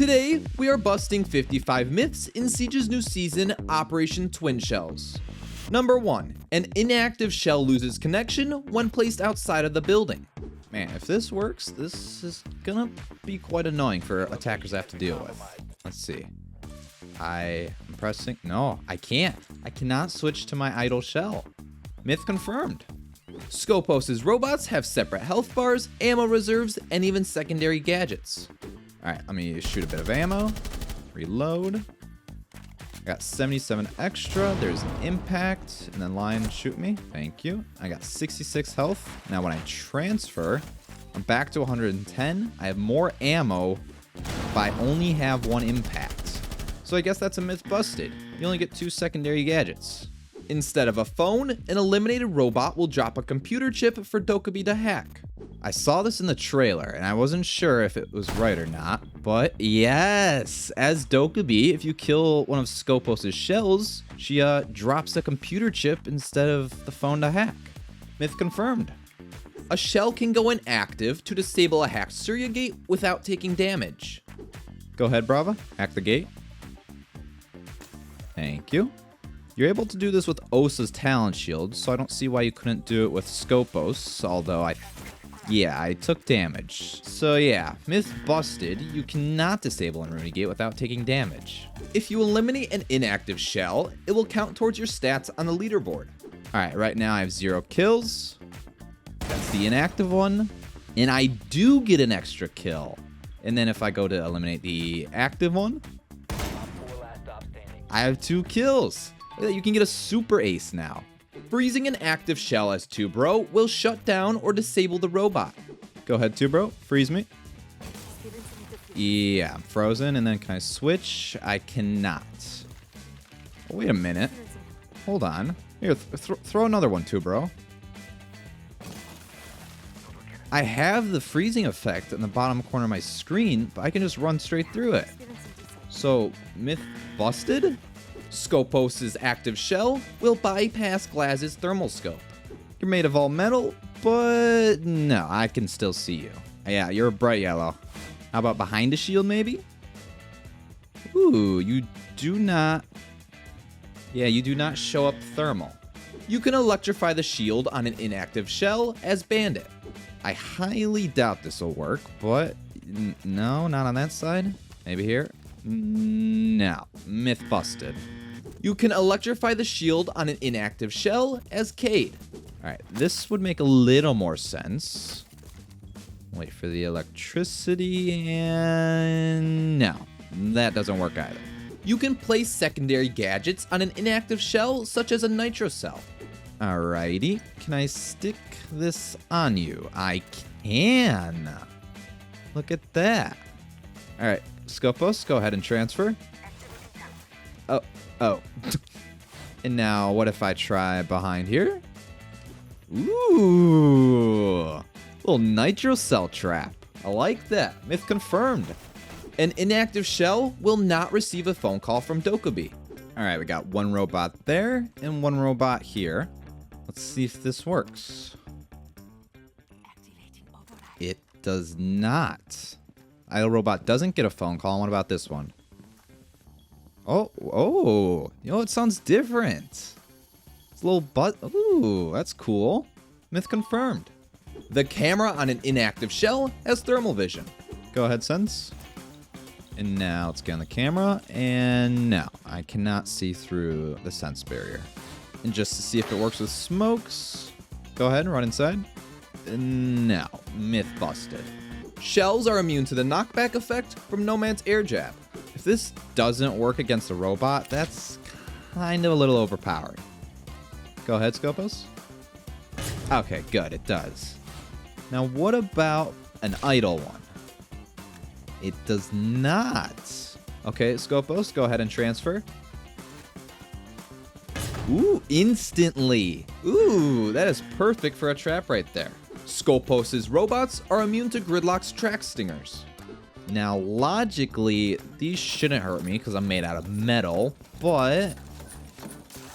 Today, we are busting 55 myths in Siege's new season, Operation Twin Shells. Number 1. An inactive shell loses connection when placed outside of the building. Man, if this works, this is gonna be quite annoying for attackers to have to deal with. Let's see. I'm pressing. No, I can't. I cannot switch to my idle shell. Myth confirmed. Scopos' robots have separate health bars, ammo reserves, and even secondary gadgets. Alright, let me shoot a bit of ammo. Reload. I got 77 extra. There's an impact. And then line shoot me. Thank you. I got 66 health. Now when I transfer, I'm back to 110. I have more ammo, but I only have one impact. So I guess that's a myth busted. You only get 2 secondary gadgets. Instead of a phone, an eliminated robot will drop a computer chip for Dokkaebi to hack. I saw this in the trailer, and I wasn't sure if it was right or not, but yes, as Dokkaebi, if you kill one of Scopos' shells, she drops a computer chip instead of the phone to hack. Myth confirmed. A shell can go inactive to disable a hacked Surya gate without taking damage. Go ahead, Brava. Hack the gate. Thank you. You're able to do this with Osa's talent shield, so I don't see why you couldn't do it with Scopos, although I took damage. So yeah, myth busted. You cannot disable Unruly Gate without taking damage. If you eliminate an inactive shell, it will count towards your stats on the leaderboard. Alright, right now I have 0 kills. That's the inactive one. And I do get an extra kill. And then if I go to eliminate the active one, I have 2 kills. You can get a super ace now. Freezing an active shell as 2bro will shut down or disable the robot. Go ahead, 2bro. Freeze me. Yeah, I'm frozen. And then can I switch? I cannot. Oh, wait a minute. Hold on. Here, throw another one, 2bro. I have the freezing effect in the bottom corner of my screen, but I can just run straight through it. So, myth busted? Scopos' active shell will bypass Glaz's thermal scope. You're made of all metal, but no, I can still see you. Yeah, you're a bright yellow. How about behind a shield, maybe? Ooh, you do not show up thermal. You can electrify the shield on an inactive shell as Bandit. I highly doubt this will work, but no, not on that side. Maybe here? No, myth busted. You can electrify the shield on an inactive shell as Cade. Alright, this would make a little more sense. Wait for the electricity, and no, that doesn't work either. You can place secondary gadgets on an inactive shell, such as a nitro cell. Alrighty, can I stick this on you? I can. Look at that. Alright, Scopos, go ahead and transfer. Oh. And now, what if I try behind here? Ooh. Little nitro cell trap. I like that. Myth confirmed. An inactive shell will not receive a phone call from Dokkaebi. Alright, we got 1 robot there and 1 robot here. Let's see if this works. It does not. Idle robot doesn't get a phone call. What about this one? Oh, you know, it sounds different. It's a little ooh, that's cool. Myth confirmed. The camera on an inactive shell has thermal vision. Go ahead, Sense. And now let's get on the camera. And no, I cannot see through the sense barrier. And just to see if it works with smokes, go ahead and run inside. No, myth busted. Shells are immune to the knockback effect from Nomad's air jab. If this doesn't work against a robot, that's kind of a little overpowering. Go ahead, Scopos. Okay, good, it does. Now, what about an idle one? It does not. Okay, Scopos, go ahead and transfer. Ooh, instantly. Ooh, that is perfect for a trap right there. Scopos' robots are immune to Gridlock's track stingers. Now, logically, these shouldn't hurt me because I'm made out of metal, but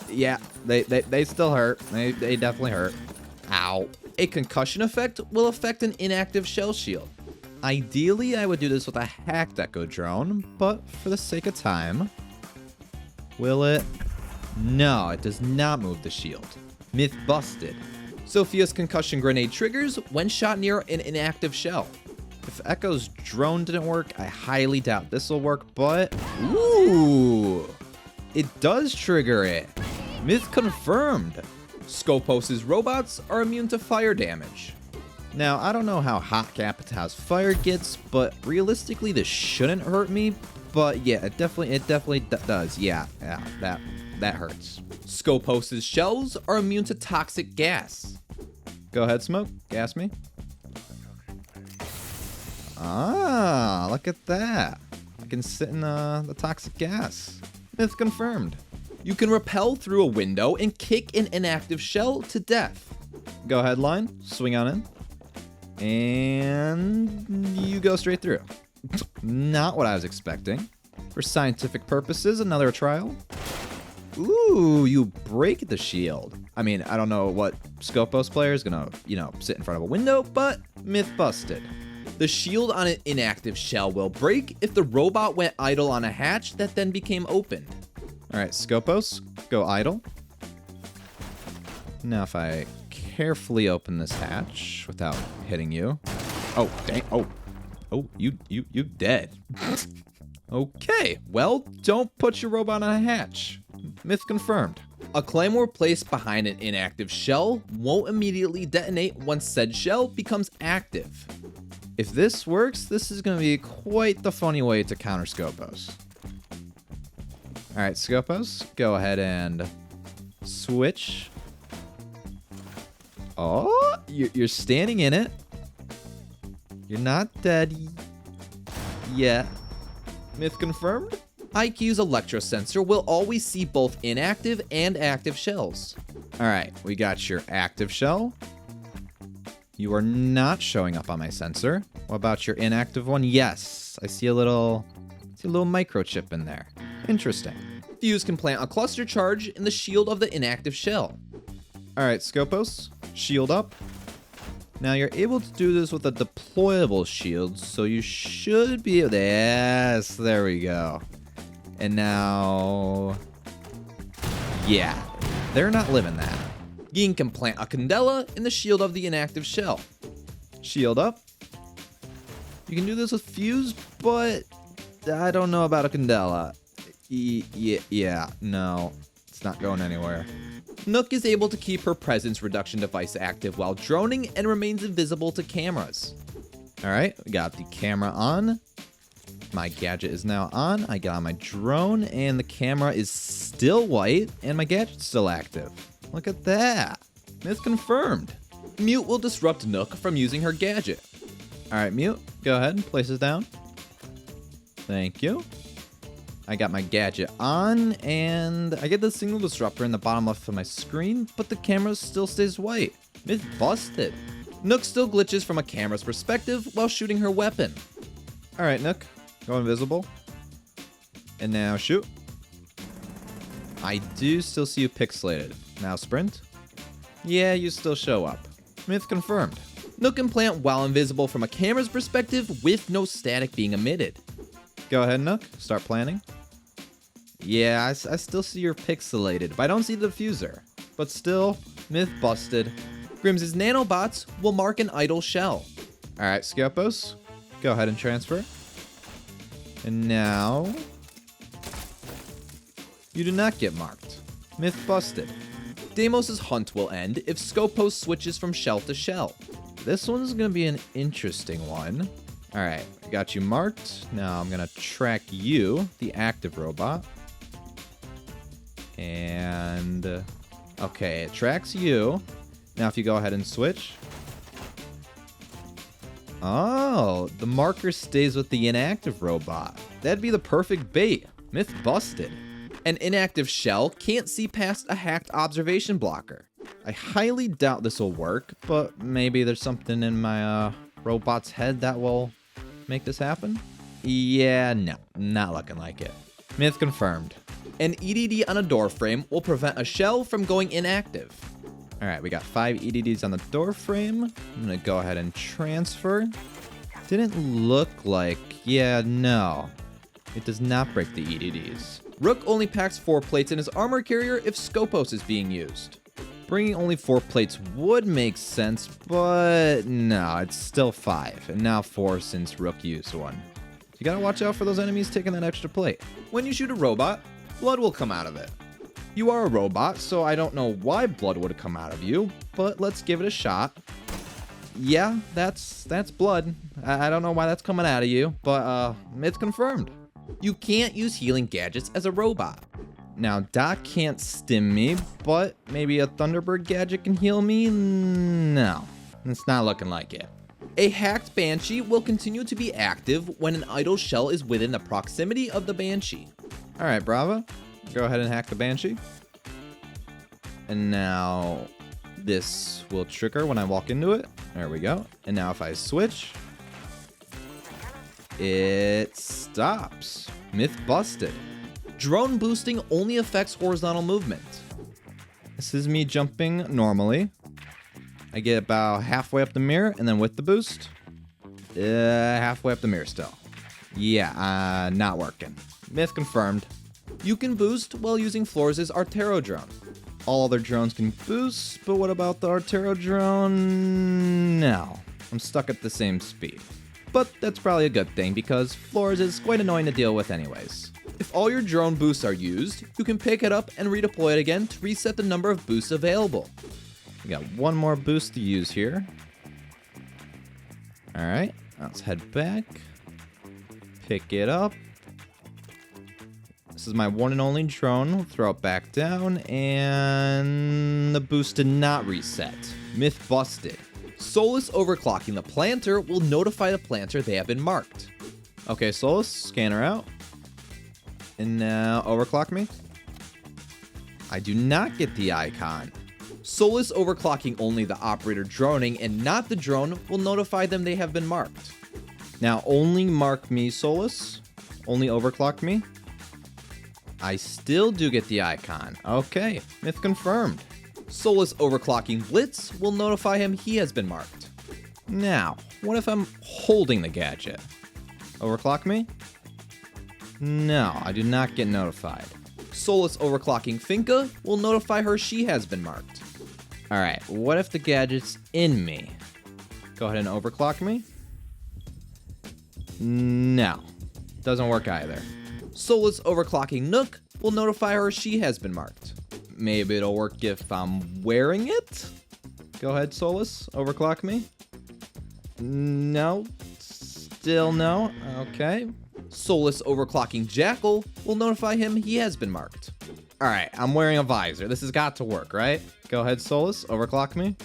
yeah, they still hurt. They definitely hurt. Ow. A concussion effect will affect an inactive shell shield. Ideally, I would do this with a hacked Echo Drone, but for the sake of time, will it? No, it does not move the shield. Myth busted. Sophia's concussion grenade triggers when shot near an inactive shell. If Echo's drone didn't work, I highly doubt this will work, but ooh, it does trigger it. Myth confirmed. Skopos' robots are immune to fire damage. Now, I don't know how hot Capita's fire gets, but realistically, this shouldn't hurt me. But yeah, it definitely does. Yeah, that hurts. Skopos' shells are immune to toxic gas. Go ahead, Smoke. Gas me. Ah, look at that. I can sit in the toxic gas. Myth confirmed. You can rappel through a window and kick an inactive shell to death. Go ahead, Line. Swing on in. And you go straight through. Not what I was expecting. For scientific purposes, another trial. Ooh, you break the shield. I mean, I don't know what Skopos player is gonna, sit in front of a window, but myth busted. The shield on an inactive shell will break if the robot went idle on a hatch that then became opened. All right, Skopos, go idle. Now if I carefully open this hatch without hitting you. Oh, dang. Oh, you dead. Okay, well, don't put your robot on a hatch. Myth confirmed. A claymore placed behind an inactive shell won't immediately detonate once said shell becomes active. If this works, this is going to be quite the funny way to counter Skopos. All right, Skopos, go ahead and switch. Oh, you're standing in it. You're not dead yet. Myth confirmed. IQ's electrosensor will always see both inactive and active shells. All right, we got your active shell. You are not showing up on my sensor. What about your inactive one? Yes, I see a little microchip in there. Interesting. Fuse can plant a cluster charge in the shield of the inactive shell. All right, Skopos, shield up. Now you're able to do this with a deployable shield, so you should be able to, yes, there we go. And now, yeah, they're not living that. Gin can plant a candela in the shield of the inactive shell. Shield up. You can do this with Fuse, but I don't know about a candela. Yeah, no, it's not going anywhere. Nook is able to keep her presence reduction device active while droning and remains invisible to cameras. All right, we got the camera on. My gadget is now on. I got on my drone and the camera is still white and my gadget's still active. Look at that. Myth confirmed. Mute will disrupt Nook from using her gadget. All right, Mute, go ahead and place it down. Thank you. I got my gadget on, and I get the signal disruptor in the bottom left of my screen, but the camera still stays white. Myth busted. Nook still glitches from a camera's perspective while shooting her weapon. All right, Nook, go invisible. And now shoot. I do still see you pixelated. Now sprint. Yeah, you still show up. Myth confirmed. Nook can plant while invisible from a camera's perspective with no static being emitted. Go ahead, Nook. Start planning. Yeah, I still see you're pixelated, but I don't see the diffuser. But still, myth busted. Grims' nanobots will mark an idle shell. All right, Skopos, go ahead and transfer. And now, you do not get marked. Myth busted. Deimos' hunt will end if Skopos switches from shell to shell. This one's gonna be an interesting one. All right, I got you marked. Now I'm gonna track you, the active robot. And, okay, it tracks you. Now if you go ahead and switch. Oh, the marker stays with the inactive robot. That'd be the perfect bait. Myth busted. An inactive shell can't see past a hacked observation blocker. I highly doubt this will work, but maybe there's something in my robot's head that will make this happen? Yeah, no, not looking like it. Myth confirmed. An EDD on a door frame will prevent a shell from going inactive. All right, we got 5 EDDs on the door frame. I'm gonna go ahead and transfer. Didn't look like... Yeah, no. It does not break the EDDs. Rook only packs 4 plates in his armor carrier if Skopos is being used. Bringing only 4 plates would make sense, but no, it's still 5, and now 4 since Rook used one. You gotta watch out for those enemies taking that extra plate. When you shoot a robot, blood will come out of it. You are a robot, so I don't know why blood would come out of you, but let's give it a shot. Yeah, that's blood. I don't know why that's coming out of you, but it's confirmed. You can't use healing gadgets as a robot. Now, Doc can't stim me, but maybe a Thunderbird gadget can heal me? No, it's not looking like it. A hacked Banshee will continue to be active when an idle shell is within the proximity of the Banshee. All right, Bravo, go ahead and hack the Banshee. And now this will trigger when I walk into it. There we go. And now if I switch, it stops. Myth busted. Drone boosting only affects horizontal movement. This is me jumping normally. I get about halfway up the mirror, and then with the boost, halfway up the mirror still. Yeah, not working. Myth confirmed. You can boost while using Flores' Artero drone. All other drones can boost, but what about the Artero drone? No, I'm stuck at the same speed. But that's probably a good thing, because Flores is quite annoying to deal with anyways. If all your drone boosts are used, you can pick it up and redeploy it again to reset the number of boosts available. We got one more boost to use here. All right, let's head back. Pick it up. This is my one and only drone. We'll throw it back down, and the boost did not reset. Myth busted. Solus overclocking the planter will notify the planter they have been marked. Okay, Solus, scanner out. And now overclock me. I do not get the icon. Solus overclocking only the operator droning and not the drone will notify them they have been marked. Now only mark me, Solus. Only overclock me. I still do get the icon. Okay, myth confirmed. Solus overclocking Blitz will notify him he has been marked. Now, what if I'm holding the gadget? Overclock me? No, I do not get notified. Solus overclocking Finka will notify her she has been marked. Alright, what if the gadget's in me? Go ahead and overclock me. No, doesn't work either. Solus overclocking Nook will notify her she has been marked. Maybe it'll work if I'm wearing it? Go ahead, Solus, overclock me. No, still no, okay. Solus overclocking Jackal will notify him he has been marked. All right, I'm wearing a visor. This has got to work, right? Go ahead, Solus, overclock me.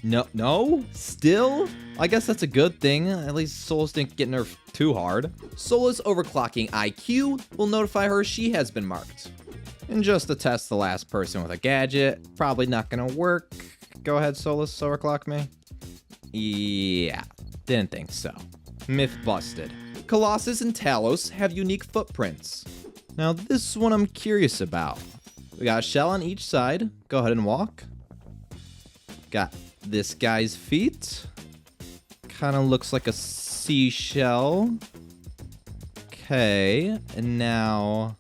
No, still? I guess that's a good thing. At least Solus didn't get nerfed too hard. Solus overclocking IQ will notify her she has been marked. And just to test the last person with a gadget, probably not gonna work. Go ahead, Solus, overclock me. Yeah, didn't think so. Myth busted. Colossus and Talos have unique footprints. Now this one I'm curious about. We got a shell on each side. Go ahead and walk. Got this guy's feet. Kind of looks like a seashell. Okay, and now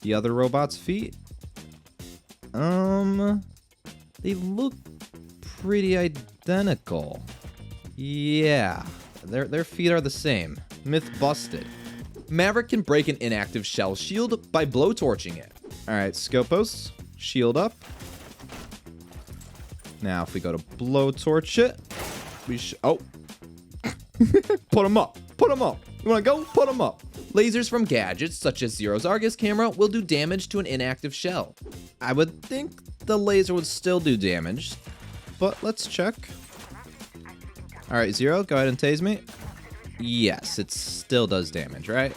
the other robot's feet. They look pretty identical. Yeah, their feet are the same. Myth busted. Maverick can break an inactive shell shield by blowtorching it. All right, Skopos, shield up. Now, if we go to blowtorch it, we oh, put him up. Put him up. You wanna go? Put him up. Lasers from gadgets such as Zero's Argus camera will do damage to an inactive shell. I would think the laser would still do damage, but let's check. All right, Zero, go ahead and tase me. Yes, it still does damage, right?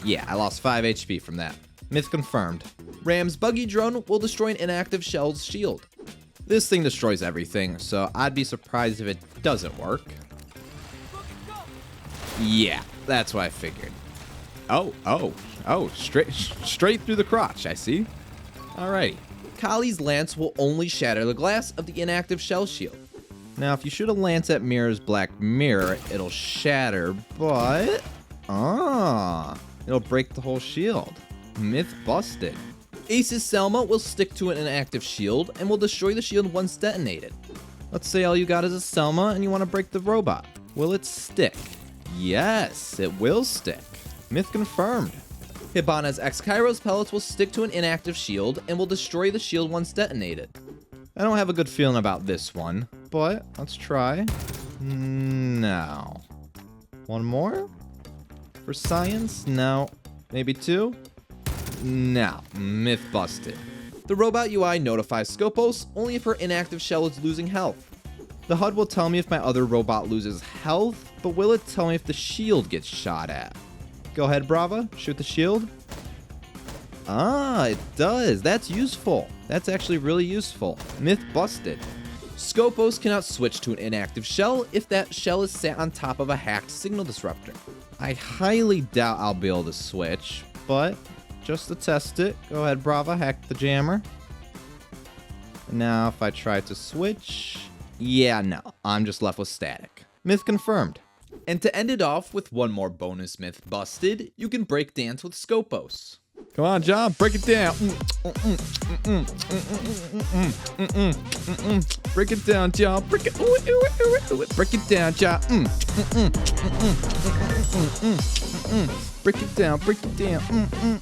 Yeah, I lost 5 HP from that. Myth confirmed. Ram's buggy drone will destroy an inactive shell's shield. This thing destroys everything, so I'd be surprised if it doesn't work. Yeah, that's what I figured. Oh, straight through the crotch, I see. Alright. Kali's lance will only shatter the glass of the inactive shell shield. Now, if you shoot a lance at Mirror's black mirror, it'll shatter, but... it'll break the whole shield. Myth busted. Ace's Selma will stick to an inactive shield and will destroy the shield once detonated. Let's say all you got is a Selma and you want to break the robot. Will it stick? Yes, it will stick. Myth confirmed. Hibana's X-Kairos pellets will stick to an inactive shield and will destroy the shield once detonated. I don't have a good feeling about this one, but let's try. No. One more? For science? No. Maybe two? No. Myth busted. The robot UI notifies Scopos only if her inactive shell is losing health. The HUD will tell me if my other robot loses health, but will it tell me if the shield gets shot at? Go ahead, Brava. Shoot the shield. It does. That's useful. That's actually really useful. Myth busted. Scopos cannot switch to an inactive shell if that shell is sat on top of a hacked signal disruptor. I highly doubt I'll be able to switch, but just to test it, go ahead, Brava, hack the jammer. Now, if I try to switch, yeah, no, I'm just left with static. Myth confirmed. And to end it off with one more bonus myth busted, you can break dance with Scopos. Come on, John, break it down. Break it down, John. Break it. Break it down, John. Break it down. Break it down.